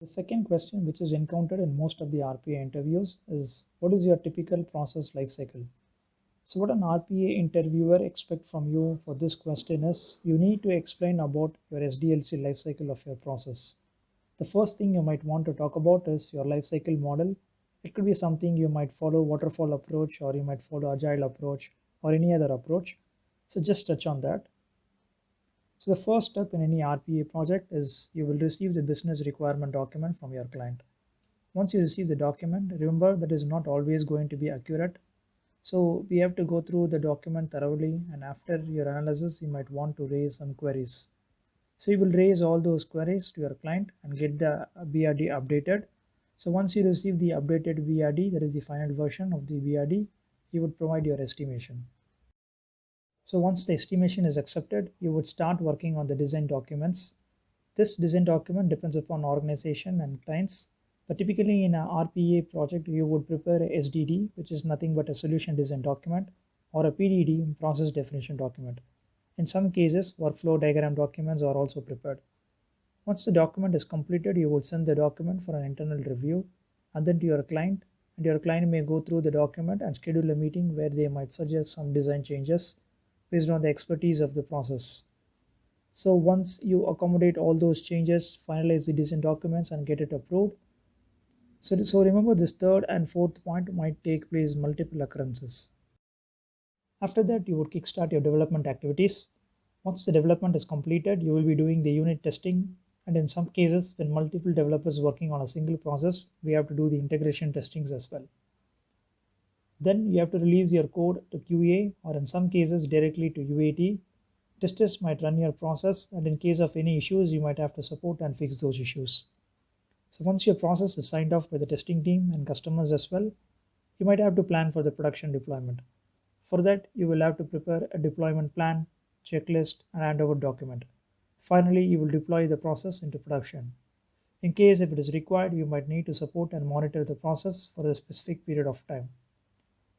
The second question, which is encountered in most of the RPA interviews, is what is your typical process lifecycle? So, what an RPA interviewer expects from you for this question is you need to explain about your SDLC lifecycle of your process. The first thing you might want to talk about is your lifecycle model. It could be something you might follow waterfall approach, or you might follow agile approach, or any other approach. So, just touch on that. So the first step in any RPA project is you will receive the business requirement document from your client. Once you receive the document, remember that is not always going to be accurate. So we have to go through the document thoroughly, and after your analysis, you might want to raise some queries. So you will raise all those queries to your client and get the BRD updated. So once you receive the updated BRD, that is the final version of the BRD, you would provide your estimation. So once the estimation is accepted, you would start working on the design documents. This design document depends upon organization and clients, but typically in a RPA project, you would prepare a SDD, which is nothing but a solution design document, or a PDD, process definition document. In some cases, workflow diagram documents are also prepared. Once the document is completed, you would send the document for an internal review and then to your client, and your client may go through the document and schedule a meeting where they might suggest some design changes based on the expertise of the process. So once you accommodate all those changes, finalize the design documents and get it approved. So remember, this third and fourth point might take place multiple occurrences. After that, you would kickstart your development activities. Once the development is completed, you will be doing the unit testing. And in some cases, when multiple developers working on a single process, we have to do the integration testings as well. Then you have to release your code to QA, or in some cases directly to UAT. Testers might run your process, and in case of any issues, you might have to support and fix those issues. So once your process is signed off by the testing team and customers as well, you might have to plan for the production deployment. For that, you will have to prepare a deployment plan, checklist, and handover document. Finally, you will deploy the process into production. In case if it is required, you might need to support and monitor the process for a specific period of time.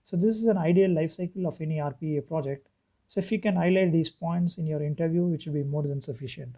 So this is an ideal life cycle of any RPA project. So if you can highlight these points in your interview, it should be more than sufficient.